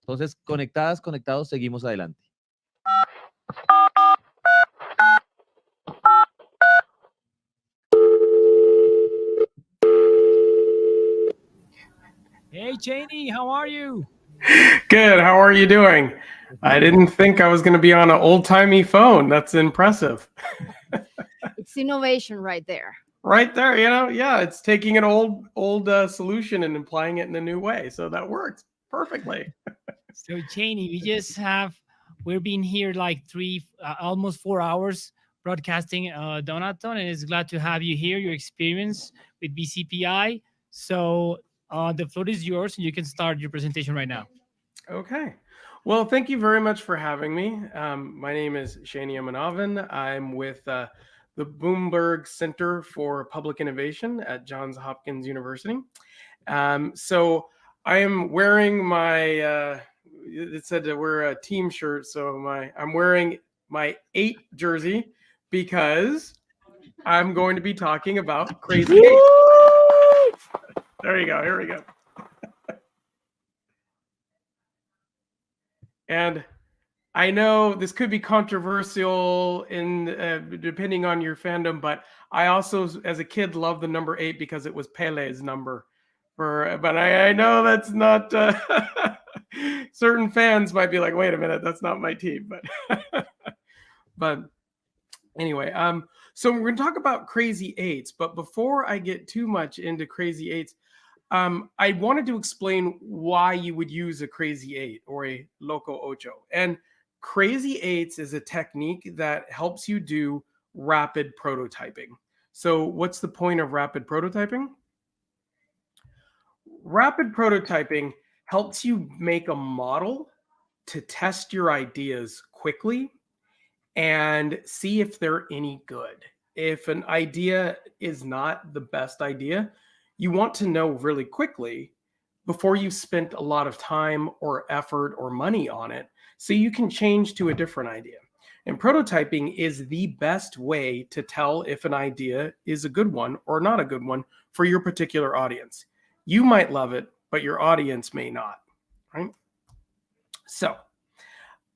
Entonces, conectadas, conectados, seguimos adelante. Hey, Cheney, how are you? Good. How are you doing? I didn't think I was going to be on an old-timey phone. That's impressive. It's innovation right there. Right there, yeah, it's taking an old solution and applying it in a new way. So that worked perfectly. So, Cheney, we've been here like almost 4 hours broadcasting Donaton, and it's glad to have you here, your experience with BCPI. So the floor is yours, and you can start your presentation right now. Okay. Well, thank you very much for having me. My name is Shani Amanavan. I'm with the Bloomberg Center for Public Innovation at Johns Hopkins University. So I am wearing my, it said to wear a team shirt. So I'm wearing my 8 jersey because I'm going to be talking about Crazy 8. There you go. Here we go. And I know this could be controversial in depending on your fandom, but I also, as a kid, loved the number 8 because it was Pele's number. But I know that's not. Certain fans might be like, "Wait a minute, that's not my team." But anyway, so we're going to talk about Crazy 8s. But before I get too much into Crazy 8s, I wanted to explain why you would use a Crazy 8 or a Loco Ocho. And Crazy 8s is a technique that helps you do rapid prototyping. So what's the point of rapid prototyping? Rapid prototyping helps you make a model to test your ideas quickly and see if they're any good. If an idea is not the best idea, you want to know really quickly before you spent a lot of time or effort or money on it, so you can change to a different idea. And prototyping is the best way to tell if an idea is a good one or not a good one for your particular audience. You might love it, but your audience may not, right? So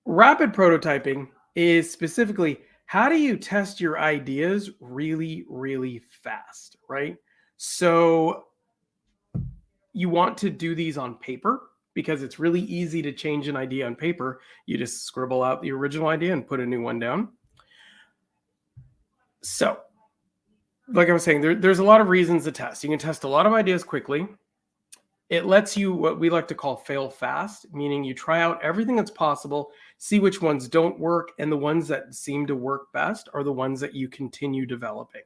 rapid prototyping is specifically, how do you test your ideas really, really fast, right? So you want to do these on paper because it's really easy to change an idea on paper. You just scribble out the original idea and put a new one down. So, like I was saying, there's a lot of reasons to test. You can test a lot of ideas quickly. It lets you, what we like to call, fail fast, meaning you try out everything that's possible, see which ones don't work, and the ones that seem to work best are the ones that you continue developing.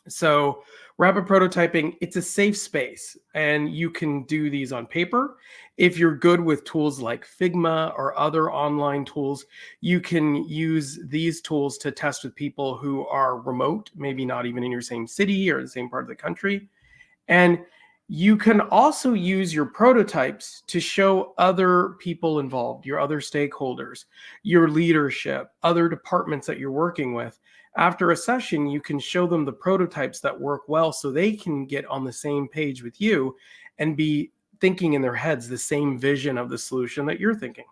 So rapid prototyping, it's a safe space, and you can do these on paper. If you're good with tools like Figma or other online tools, you can use these tools to test with people who are remote, maybe not even in your same city or the same part of the country. And you can also use your prototypes to show other people involved, your other stakeholders, your leadership, other departments that you're working with. After a session, you can show them the prototypes that work well so they can get on the same page with you and be thinking in their heads the same vision of the solution that you're thinking.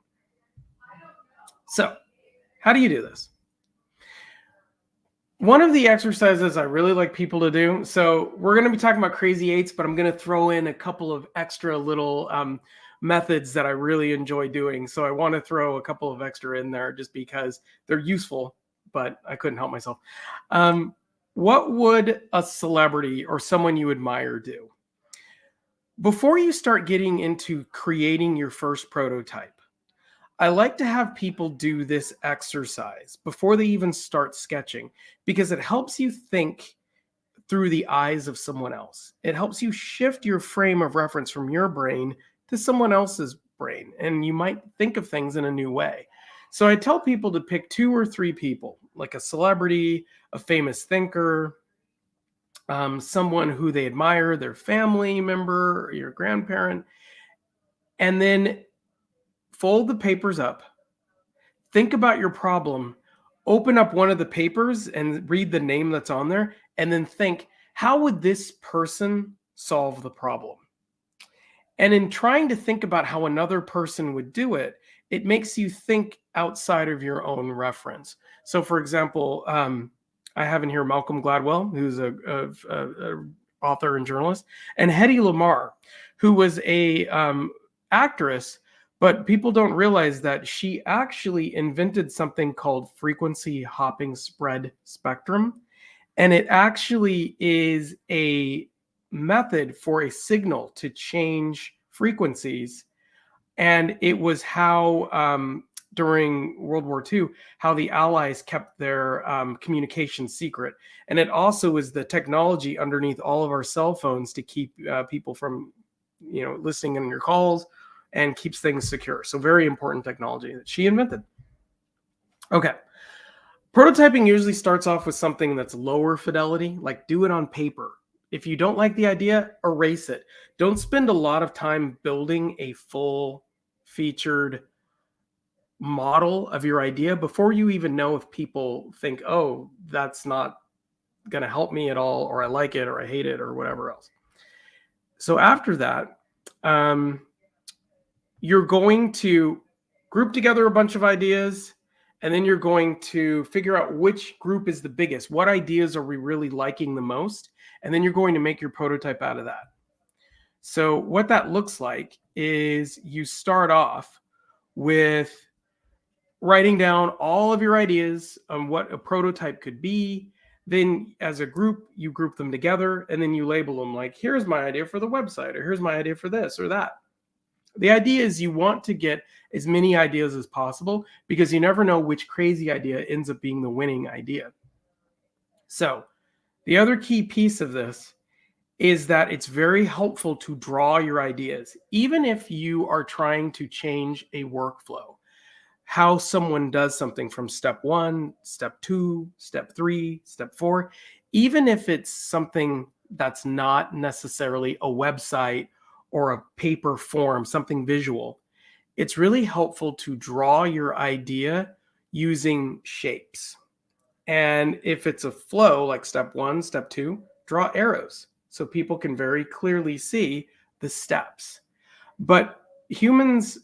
So, how do you do this? One of the exercises I really like people to do, so we're going to be talking about Crazy 8s, but I'm going to throw in a couple of extra little methods that I really enjoy doing. So I want to throw a couple of extra in there just because they're useful, but I couldn't help myself. What would a celebrity or someone you admire do? Before you start getting into creating your first prototype, I like to have people do this exercise before they even start sketching, because it helps you think through the eyes of someone else. It helps you shift your frame of reference from your brain to someone else's brain, and you might think of things in a new way. So I tell people to pick 2 or 3 people, like a celebrity, a famous thinker, someone who they admire, their family member, or your grandparent, and then fold the papers up. Think about your problem. Open up one of the papers and read the name that's on there, and then think, how would this person solve the problem? And in trying to think about how another person would do it, it makes you think outside of your own reference. So, for example, I have in here Malcolm Gladwell, who's a author and journalist, and Hedy Lamarr, who was a actress, but people don't realize that she actually invented something called frequency hopping spread spectrum. And it actually is a method for a signal to change frequencies. And it was how, during World War II, how the Allies kept their communication secret. And it also is the technology underneath all of our cell phones to keep people from, listening in your calls, and keeps things secure. So very important technology that she invented. Okay. Prototyping usually starts off with something that's lower fidelity, like do it on paper. If you don't like the idea, erase it. Don't spend a lot of time building a full featured model of your idea before you even know if people think, oh, that's not going to help me at all, or I like it, or I hate it, or whatever else. So after that, you're going to group together a bunch of ideas, and then you're going to figure out which group is the biggest. What ideas are we really liking the most? And then you're going to make your prototype out of that. So what that looks like is you start off with writing down all of your ideas on what a prototype could be. Then as a group, you group them together, and then you label them like, here's my idea for the website, or here's my idea for this or that. The idea is you want to get as many ideas as possible, because you never know which crazy idea ends up being the winning idea. So the other key piece of this is that it's very helpful to draw your ideas, even if you are trying to change a workflow, how someone does something from step 1, step 2, step 3, step 4, even if it's something that's not necessarily a website or a paper form, something visual. It's really helpful to draw your idea using shapes. And if it's a flow, like step 1, step 2, draw arrows so people can very clearly see the steps. But humans,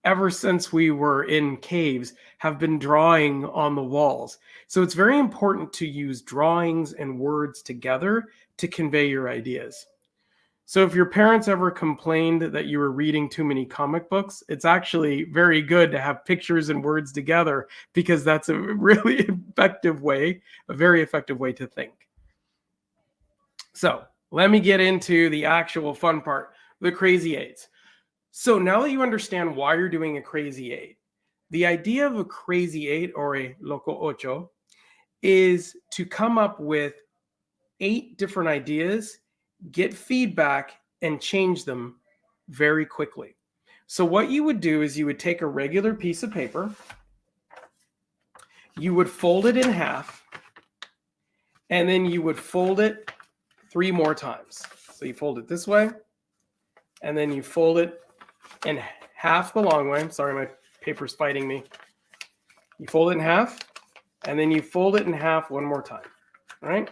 ever since we were in caves, have been drawing on the walls. So it's very important to use drawings and words together to convey your ideas. So if your parents ever complained that you were reading too many comic books, it's actually very good to have pictures and words together, because that's a really effective way, a very effective way to think. So let me get into the actual fun part, the crazy eights. So now that you understand why you're doing a crazy eight, the idea of a crazy eight, or a loco ocho, is to come up with 8 different ideas, get feedback, and change them very quickly. So what you would do is you would take a regular piece of paper, you would fold it in half, and then you would fold it 3 more times. So you fold it this way, and then you fold it in half the long way. Sorry, my paper's fighting me. You fold it in half, and then you fold it in half 1 more time. All right?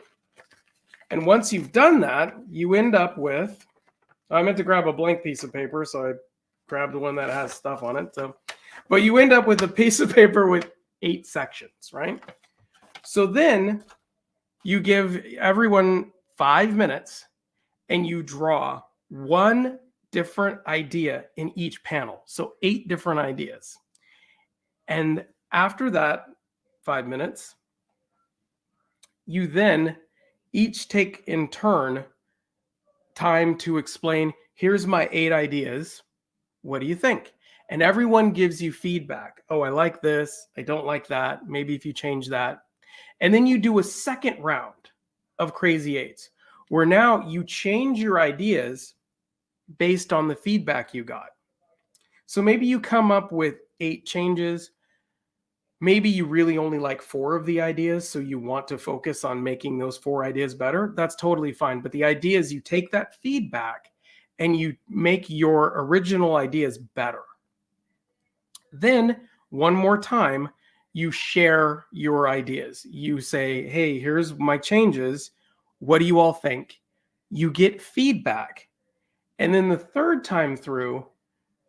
And once you've done that, you end up with, I meant to grab a blank piece of paper, so I grabbed the one that has stuff on it. But you end up with a piece of paper with 8 sections, right? So then you give everyone 5 minutes, and you draw 1 different idea in each panel. So 8 different ideas. And after that 5 minutes, you then each take in turn time to explain, here's my 8 ideas. What do you think? And everyone gives you feedback. Oh, I like this. I don't like that. Maybe if you change that. And then you do a second round of crazy eights, where now you change your ideas based on the feedback you got. So maybe you come up with 8 changes. Maybe you really only like 4 of the ideas, so you want to focus on making those 4 ideas better. That's totally fine. But the idea is you take that feedback and you make your original ideas better. Then, one more time, you share your ideas. You say, hey, here's my changes. What do you all think? You get feedback. And then the third time through,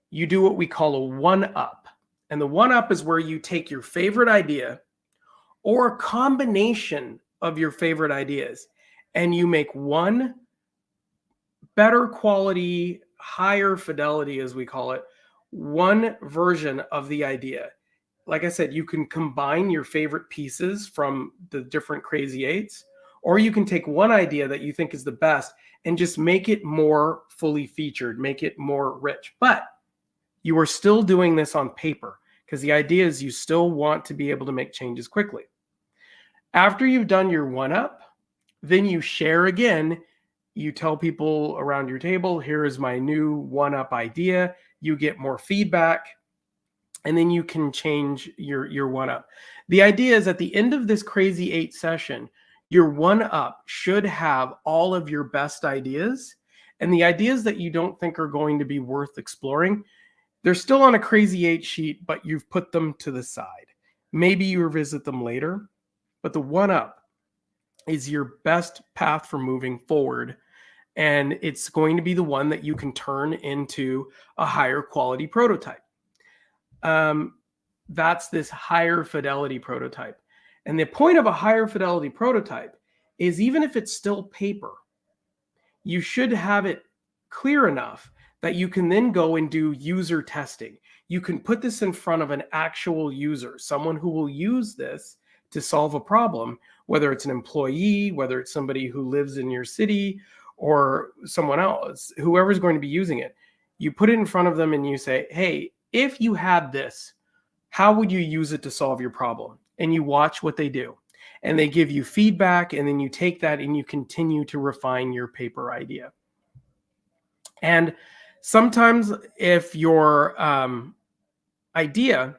you do what we call a one-up. And the one-up is where you take your favorite idea or a combination of your favorite ideas and you make one better quality, higher fidelity, as we call it, one version of the idea. Like I said, you can combine your favorite pieces from the different Crazy Eights, or you can take one idea that you think is the best and just make it more fully featured, make it more rich. But you are still doing this on paper because the idea is you still want to be able to make changes quickly. After you've done your one-up, then you share again. You tell people around your table, here is my new one-up idea. You get more feedback, and then you can change your one-up. The idea is at the end of this Crazy 8 session, your one-up should have all of your best ideas, and the ideas that you don't think are going to be worth exploring, they're still on a Crazy 8 sheet, but you've put them to the side. Maybe you revisit them later, but the one-up is your best path for moving forward. And it's going to be the one that you can turn into a higher quality prototype. That's this higher fidelity prototype. And the point of a higher fidelity prototype is even if it's still paper, you should have it clear enough that you can then go and do user testing. You can put this in front of an actual user, someone who will use this to solve a problem, whether it's an employee, whether it's somebody who lives in your city, or someone else, whoever's going to be using it. You put it in front of them and you say, hey, if you had this, how would you use it to solve your problem? And you watch what they do. And they give you feedback, and then you take that and you continue to refine your paper idea. And sometimes if your idea,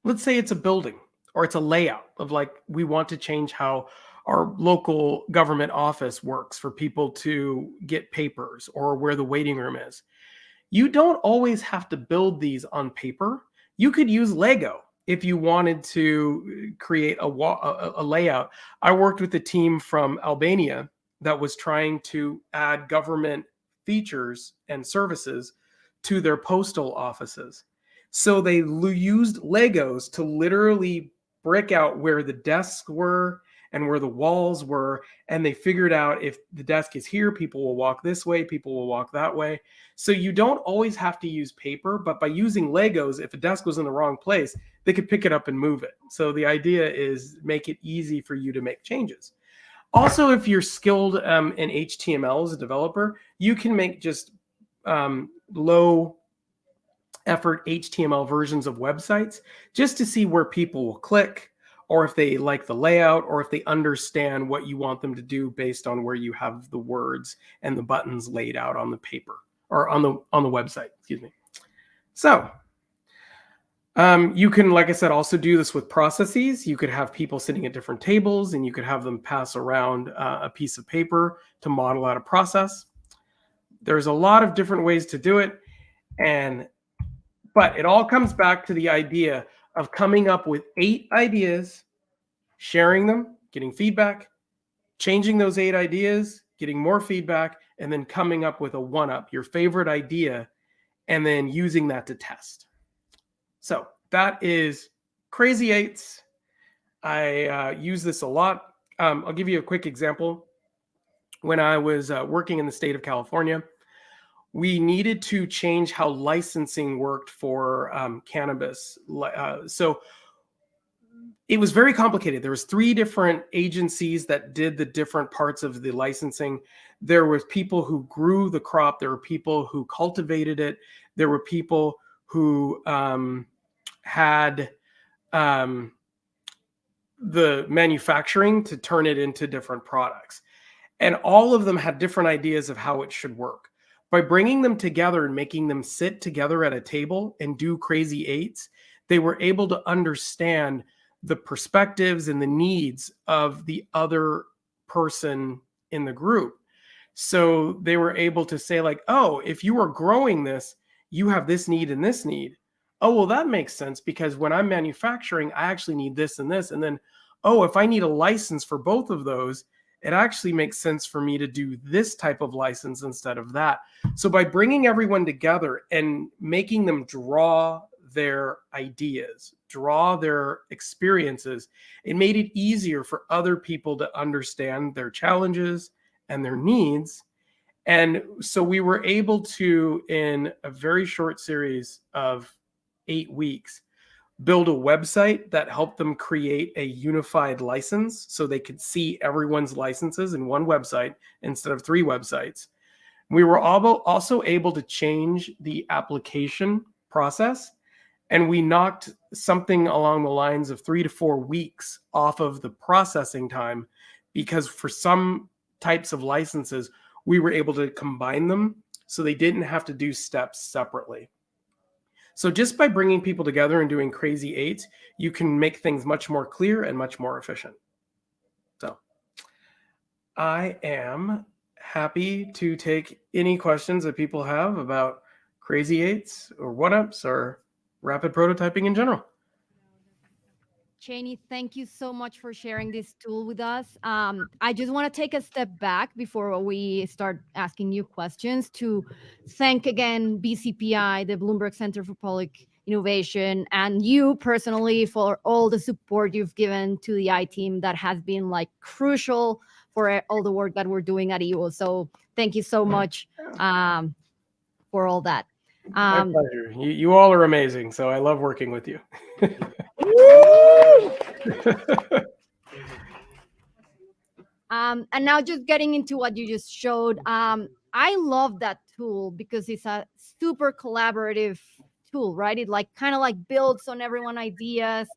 let's say it's a building or it's a layout of like, we want to change how our local government office works for people to get papers or where the waiting room is. You don't always have to build these on paper. You could use Lego if you wanted to create a layout. I worked with a team from Albania that was trying to add government features and services to their postal offices. So they used Legos to literally brick out where the desks were and where the walls were, and they figured out if the desk is here, people will walk this way, people will walk that way. So you don't always have to use paper, but by using Legos, if a desk was in the wrong place, they could pick it up and move it. So the idea is make it easy for you to make changes. Also, if you're skilled in HTML as a developer, you can make just low effort HTML versions of websites just to see where people will click, or if they like the layout, or if they understand what you want them to do based on where you have the words and the buttons laid out on the paper or on the website, excuse me. So you can, like I said, also do this with processes. You could have people sitting at different tables and you could have them pass around a piece of paper to model out a process. There's a lot of different ways to do it. But it all comes back to the idea of coming up with 8 ideas, sharing them, getting feedback, changing those 8 ideas, getting more feedback, and then coming up with a one-up, your favorite idea, and then using that to test. So that is Crazy Eights. I use this a lot. I'll give you a quick example. When I was working in the state of California, we needed to change how licensing worked for cannabis. So it was very complicated. There was 3 different agencies that did the different parts of the licensing. There was people who grew the crop. There were people who cultivated it. There were people who had the manufacturing to turn it into different products. And all of them had different ideas of how it should work. By bringing them together and making them sit together at a table and do crazy eights, they were able to understand the perspectives and the needs of the other person in the group. So they were able to say like, oh, if you are growing this, you have this need and this need. Oh, well, that makes sense because when I'm manufacturing, I actually need this and this. And then, oh, if I need a license for both of those, it actually makes sense for me to do this type of license instead of that. So by bringing everyone together and making them draw their ideas, draw their experiences, it made it easier for other people to understand their challenges and their needs. And so we were able to, in a very short series of 8 weeks, build a website that helped them create a unified license so they could see everyone's licenses in one website instead of 3 websites. We were also able to change the application process, and we knocked something along the lines of 3 to 4 weeks off of the processing time, because for some types of licenses, we were able to combine them so they didn't have to do steps separately. So just by bringing people together and doing crazy eights, you can make things much more clear and much more efficient. So I am happy to take any questions that people have about crazy eights or one-ups or rapid prototyping in general. Cheney, thank you so much for sharing this tool with us. I just want to take a step back before we start asking you questions to thank again BCPI, the Bloomberg Center for Public Innovation, and you personally for all the support you've given to the I team that has been like crucial for all the work that we're doing at EO. So thank you so much for all that. My pleasure. You all are amazing, so I love working with you. And now just getting into what you just showed, I love that tool because it's a super collaborative tool, right? It like kind of like builds on everyone's ideas.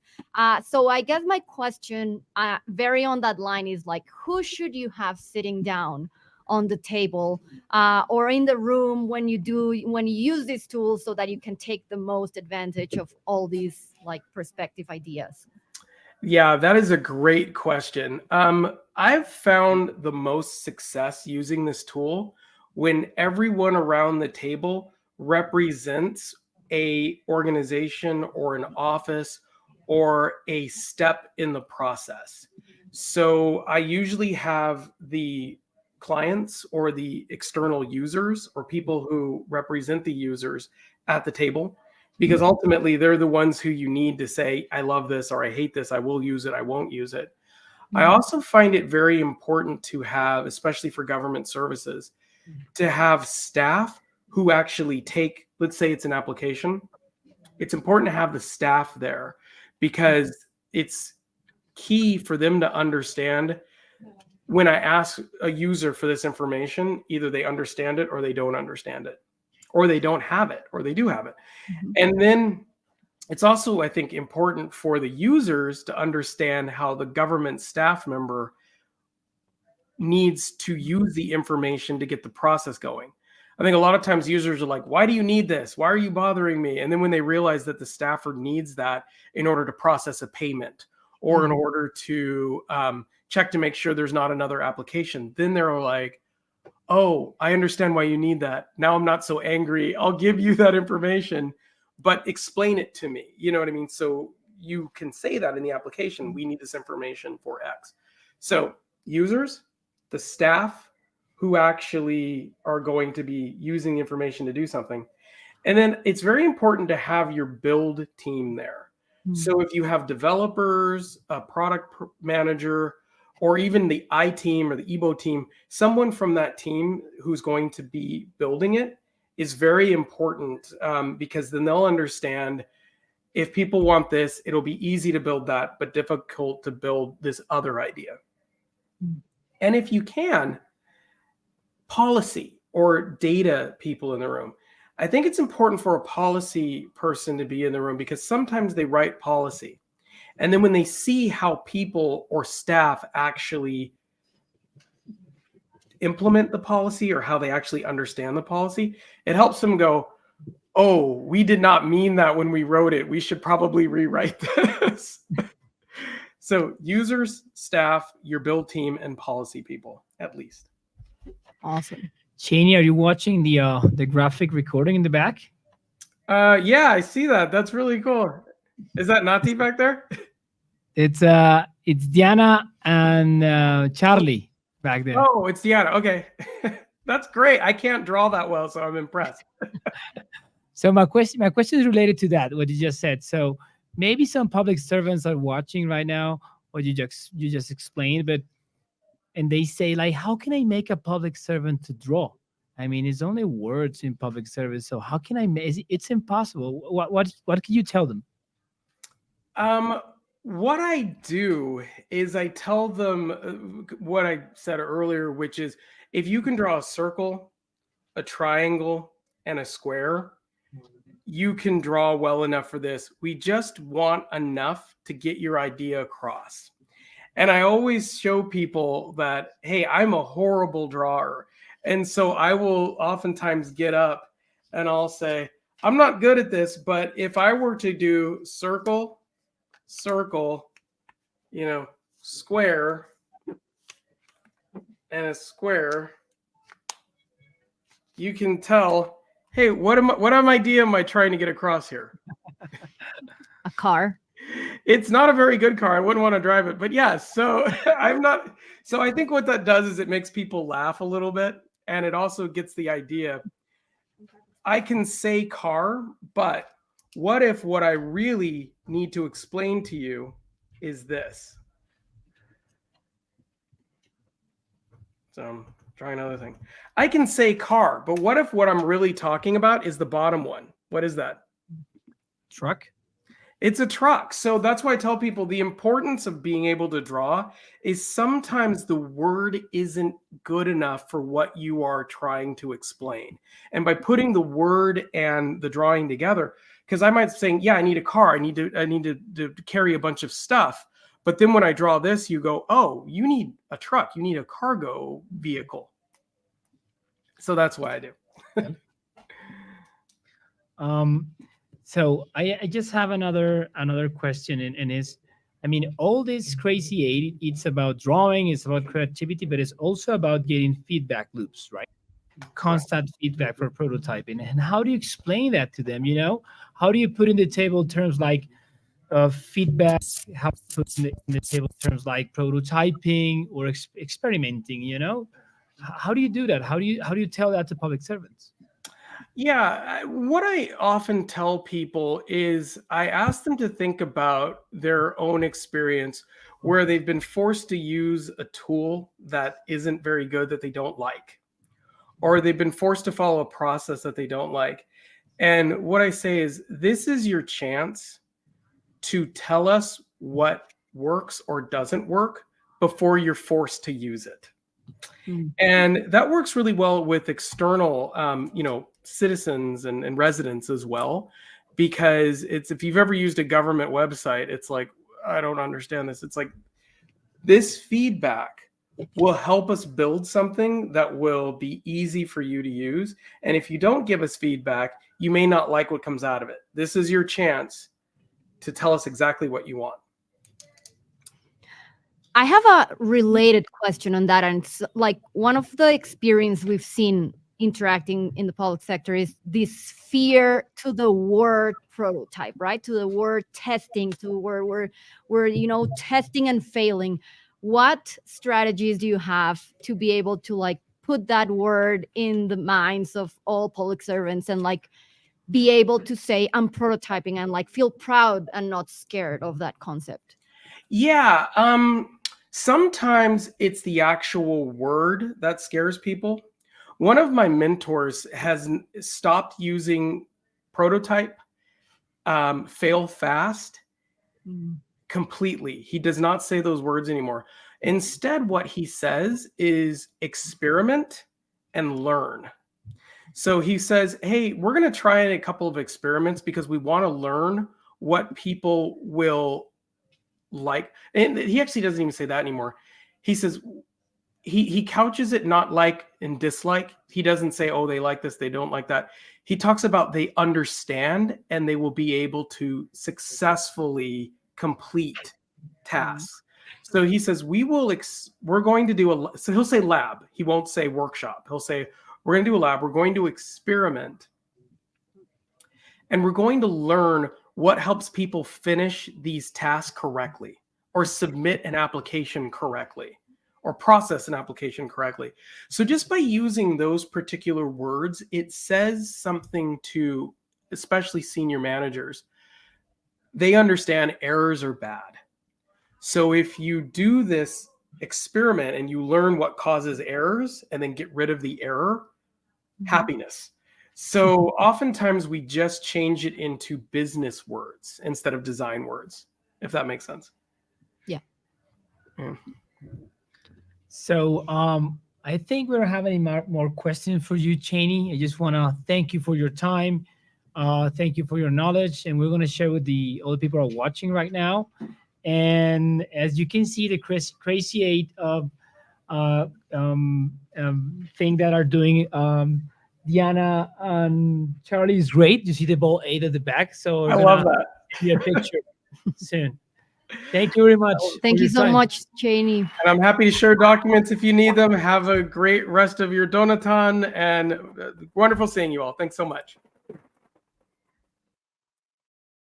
So I guess my question, very on that line, is like, who should you have sitting down on the table or in the room when you use this tool so that you can take the most advantage of all these like perspective ideas? Yeah, that is a great question. I've found the most success using this tool when everyone around the table represents a organization or an office or a step in the process. So I usually have the clients or the external users or people who represent the users at the table, because ultimately they're the ones who you need to say, I love this, or I hate this, I will use it, I won't use it. I also find it very important to have, especially for government services, to have staff who actually take, let's say it's an application. It's important to have the staff there because it's key for them to understand when I ask a user for this information, either they understand it or they don't understand it, or they don't have it, or they do have it. And then it's also, I think, important for the users to understand how the government staff member needs to use the information to get the process going. I think a lot of times users are like, why do you need this? Why are you bothering me? And then when they realize that the staffer needs that in order to process a payment or in order to check to make sure there's not another application, then they're like, oh, I understand why you need that. Now I'm not so angry. I'll give you that information, but explain it to me. You know what I mean? So you can say that in the application, we need this information for X. So users, the staff who actually are going to be using the information to do something. And then it's very important to have your build team there. So if you have developers, a product manager, or even the I team or the EBO team, someone from that team who's going to be building it is very important because then they'll understand if people want this, it'll be easy to build that, but difficult to build this other idea. And if you can, policy or data people in the room. I think it's important for a policy person to be in the room because sometimes they write policy. And then when they see how people or staff actually implement the policy or how they actually understand the policy, it helps them go, oh, we did not mean that when we wrote it. We should probably rewrite this. So users, staff, your build team, and policy people, at least. Awesome. Cheney, are you watching the graphic recording in the back? Yeah, I see that. That's really cool. Is that Nati back there? It's Diana and Charlie back there. Oh, it's Diana. Okay. That's great. I can't draw that well, so I'm impressed. So my question is related to that, what you just said. So maybe some public servants are watching right now what you just explained, and they say, like, how can I make a public servant to draw? I mean, it's only words in public service, so how can I make? It's impossible. What can you tell them? What I do is I tell them what I said earlier, which is if you can draw a circle, a triangle, and a square, you can draw well enough for this. We just want enough to get your idea across. And I always show people that, hey, I'm a horrible drawer. And so I will oftentimes get up and I'll say, I'm not good at this, but if I were to do circle, circle, square, and a square, you can tell, hey, what idea am I trying to get across here? A car. It's not a very good car. I wouldn't want to drive it, but yeah, so so I think what that does is it makes people laugh a little bit, and it also gets the idea. I can say car, but what if what I really need to explain to you is this? So I'm trying another thing. I can say car, but what if what I'm really talking about is the bottom one? What is that? Truck. It's a truck. So that's why I tell people the importance of being able to draw is sometimes the word isn't good enough for what you are trying to explain. And by putting the word and the drawing together, because I might say, yeah, I need a car. I need to carry a bunch of stuff. But then when I draw this, you go, oh, you need a truck. You need a cargo vehicle. So that's why I do. So I just have another question, and is, I mean, all this crazy aid, it's about drawing, it's about creativity, but it's also about getting feedback loops, right? Constant feedback for prototyping. And how do you explain that to them? How do you put in the table terms like feedback? How to put in the table terms like prototyping or experimenting? How do you do that? How do you tell that to public servants? Yeah, what I often tell people is I ask them to think about their own experience where they've been forced to use a tool that isn't very good, that they don't like, or they've been forced to follow a process that they don't like. And what I say is, this is your chance to tell us what works or doesn't work before you're forced to use it. And that works really well with external, citizens and residents as well, because if you've ever used a government website, it's like, I don't understand this. It's like, this feedback will help us build something that will be easy for you to use. And if you don't give us feedback, you may not like what comes out of it. This is your chance to tell us exactly what you want. I have a related question on that. And it's like one of the experience we've seen interacting in the public sector is this fear to the word prototype, right? To the word testing, to where we're testing and failing. What strategies do you have to be able to like put that word in the minds of all public servants and like be able to say I'm prototyping and like feel proud and not scared of that concept? Yeah. Sometimes it's the actual word that scares people. One of my mentors has stopped using prototype, fail fast completely. He does not say those words anymore. Instead, what he says is experiment and learn. So he says, hey, we're going to try a couple of experiments because we want to learn what people will like. And he actually doesn't even say that anymore. He says, he couches it not like and dislike. He doesn't say, oh, they like this, they don't like that. He talks about they understand and they will be able to successfully complete tasks. So he says, we're going to do so he'll say lab. He won't say workshop. He'll say, we're going to do a lab. We're going to experiment. And we're going to learn what helps people finish these tasks correctly, or submit an application correctly, or process an application correctly. So just by using those particular words, it says something to especially senior managers. They understand errors are bad. So if you do this experiment and you learn what causes errors and then get rid of the error, happiness. So oftentimes we just change it into business words instead of design words, if that makes sense. Yeah. So I think we don't have any more questions for you, Cheney. I just want to thank you for your time. Thank you for your knowledge. And we're going to share with all the people who are watching right now. And as you can see, the Crazy 8 thing that are doing, Diana and Charlie is great. You see the ball 8 at the back. So I love that. See a picture soon. Thank you very much. Thank you so much, Cheney. And I'm happy to share documents if you need them. Have a great rest of your Donaton, and wonderful seeing you all. Thanks so much.